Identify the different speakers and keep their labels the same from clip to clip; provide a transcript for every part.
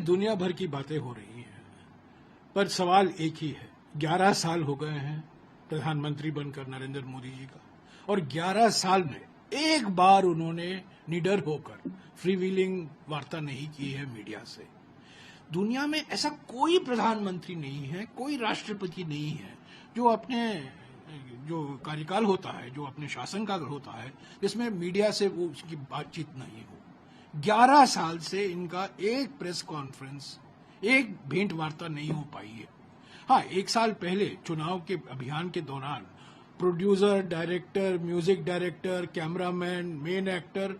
Speaker 1: दुनिया भर की बातें हो रही हैं, पर सवाल एक ही है। 11 साल हो गए हैं प्रधानमंत्री बनकर नरेंद्र मोदी जी का, और 11 साल में एक बार उन्होंने निडर होकर फ्रीव्हीलिंग वार्ता नहीं की है मीडिया से। दुनिया में ऐसा कोई प्रधानमंत्री नहीं है, कोई राष्ट्रपति नहीं है जो अपने जो कार्यकाल होता है, जो अपने शासनकाल होता है, जिसमें मीडिया से वो उसकी बातचीत नहीं हो। 11 साल से इनका एक प्रेस कॉन्फ्रेंस, एक भेंट वार्ता नहीं हो पाई है। हाँ, एक साल पहले चुनाव के अभियान के दौरान producer, director, music director, cameraman, main actor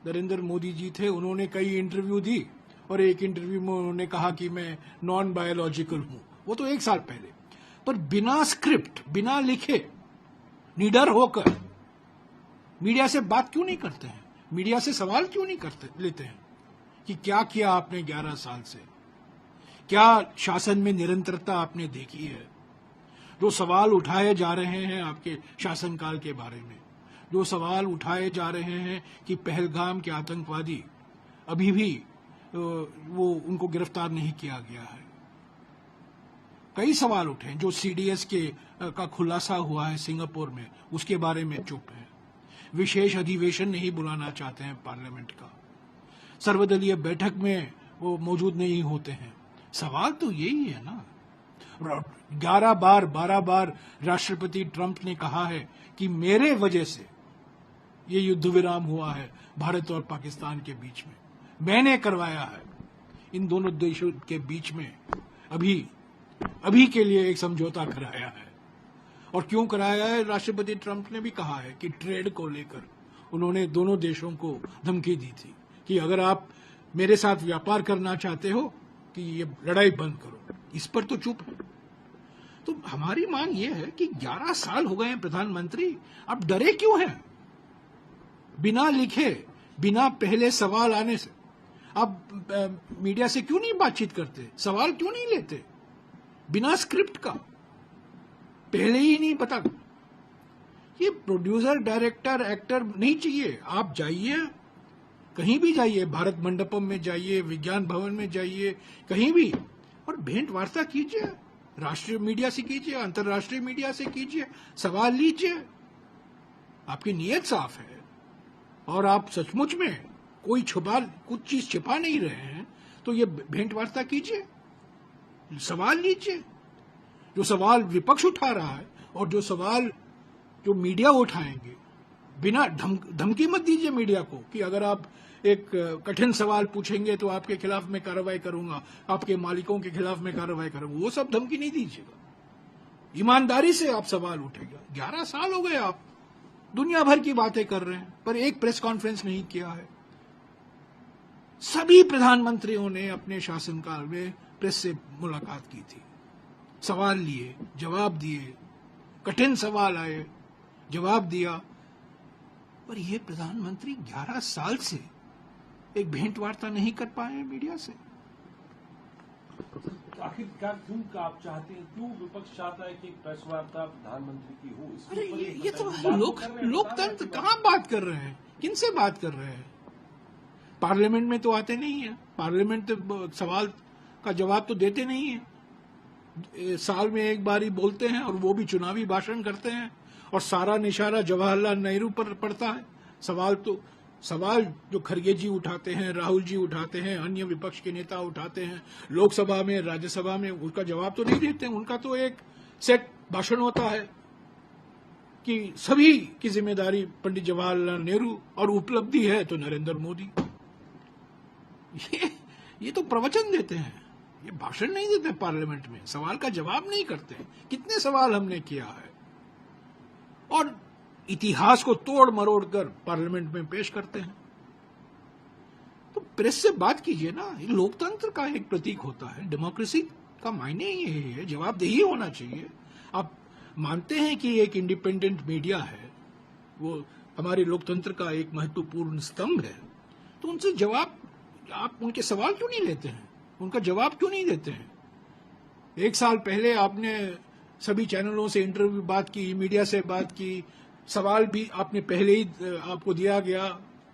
Speaker 1: Narendra Modi ji थे। उन्होंने कई इंटरव्यू दी और एक इंटरव्यू में उन्होंने कहा कि मैं नॉन बायोलॉजिकल हूं। वो तो एक साल पहले। पर बिना स्क्रिप्ट, बिना लिखे, निडर होकर मीडिया से बात क्यों नहीं करते हैं? मीडिया से सवाल क्यों नहीं लेते हैं कि क्या किया आपने 11 साल से? क्या शासन में निरंतरता आपने देखी है? जो सवाल उठाए जा रहे हैं आपके शासनकाल के बारे में, जो सवाल उठाए जा रहे हैं कि पहलगाम के आतंकवादी अभी भी वो उनको गिरफ्तार नहीं किया गया है। कई सवाल उठे हैं। जो सीडीएस का खुलासा हुआ है सिंगापुर में, उसके बारे में चुप है। विशेष अधिवेशन नहीं बुलाना चाहते हैं पार्लियामेंट का। सर्वदलीय बैठक में वो मौजूद नहीं होते हैं। सवाल तो यही है ना। 12 बार राष्ट्रपति ट्रंप ने कहा है कि मेरे वजह से ये युद्ध विराम हुआ है भारत और पाकिस्तान के बीच में, मैंने करवाया है। इन दोनों देशों के बीच में अभी के लिए एक समझौता कराया है। और क्यों कराया है? राष्ट्रपति ट्रंप ने भी कहा है कि ट्रेड को लेकर उन्होंने दोनों देशों को धमकी दी थी कि अगर आप मेरे साथ व्यापार करना चाहते हो कि ये लड़ाई बंद करो। इस पर तो चुप है। तो हमारी मांग ये है कि 11 साल हो गए हैं प्रधानमंत्री, आप डरे क्यों हैं? बिना लिखे, बिना पहले सवाल आने से आप मीडिया से क्यों नहीं बातचीत करते? सवाल क्यों नहीं लेते? बिना स्क्रिप्ट का, पहले ही नहीं पता। ये प्रोड्यूसर, डायरेक्टर, एक्टर नहीं चाहिए। आप जाइए, कहीं भी जाइए, भारत मंडपम में जाइए, विज्ञान भवन में जाइए, कहीं भी, और भेंट वार्ता कीजिए। राष्ट्रीय मीडिया से कीजिए, अंतर्राष्ट्रीय मीडिया से कीजिए, सवाल लीजिए। आपकी नीयत साफ है और आप सचमुच में कुछ चीज छिपा नहीं रहे हैं, तो ये भेंट वार्ता कीजिए, सवाल लीजिए। जो सवाल विपक्ष उठा रहा है और जो सवाल जो मीडिया उठाएंगे, बिना धमकी मत दीजिए मीडिया को कि अगर आप एक कठिन सवाल पूछेंगे तो आपके खिलाफ मैं कार्रवाई करूंगा, आपके मालिकों के खिलाफ मैं कार्रवाई करूंगा। वो सब धमकी नहीं दीजिएगा, ईमानदारी से आप सवाल उठेगा। 11 साल हो गए आप दुनिया भर की बातें कर रहे हैं, पर एक प्रेस कॉन्फ्रेंस नहीं किया है। सभी प्रधानमंत्रियों ने अपने शासनकाल में प्रेस से मुलाकात की थी, सवाल लिए, जवाब दिए, कठिन सवाल आए, जवाब दिया। पर यह प्रधानमंत्री 11 साल से एक भेंट वार्ता नहीं कर पाए हैं मीडिया से।
Speaker 2: आखिरकार क्यों आप चाहते हैं, क्यों विपक्ष चाहता है कि प्रेस वार्ता प्रधानमंत्री की हो?
Speaker 1: अरे ये तो लोकतंत्र कहाँ बात कर रहे हैं? किनसे बात कर रहे हैं? पार्लियामेंट में तो आते नहीं है। पार्लियामेंट तो सवाल का जवाब तो देते नहीं है। साल में एक बार ही बोलते हैं और वो भी चुनावी भाषण करते हैं और सारा निशाना जवाहरलाल नेहरू पर पड़ता है। सवाल जो खरगे जी उठाते हैं, राहुल जी उठाते हैं, अन्य विपक्ष के नेता उठाते हैं लोकसभा में, राज्यसभा में, उसका जवाब तो नहीं देते हैं। उनका तो एक सेट भाषण होता है कि सभी की जिम्मेदारी पंडित जवाहरलाल नेहरू और उपलब्धि है तो नरेंद्र मोदी। ये तो प्रवचन देते हैं, ये भाषण नहीं देते पार्लियामेंट में, सवाल का जवाब नहीं करते। कितने सवाल हमने किया है और इतिहास को तोड़ मरोड़ कर पार्लियामेंट में पेश करते हैं। तो प्रेस से बात कीजिए ना। ये लोकतंत्र का एक प्रतीक होता है, डेमोक्रेसी का मायने ही यही है, जवाबदेही होना चाहिए। आप मानते हैं कि एक इंडिपेंडेंट मीडिया है, वो हमारे लोकतंत्र का एक महत्वपूर्ण स्तंभ है, तो उनसे जवाब, आप उनके सवाल क्यों नहीं लेते हैं? उनका जवाब क्यों नहीं देते हैं? एक साल पहले आपने सभी चैनलों से इंटरव्यू बात की, मीडिया से बात की, सवाल भी आपने पहले ही आपको दिया गया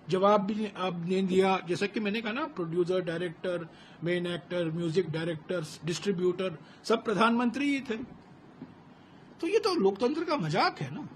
Speaker 1: जवाब भी आपने दिया, जैसा कि मैंने कहा ना, producer, director, main actor, music director, distributor सब प्रधानमंत्री ही थे। तो ये तो लोकतंत्र का मजाक है ना।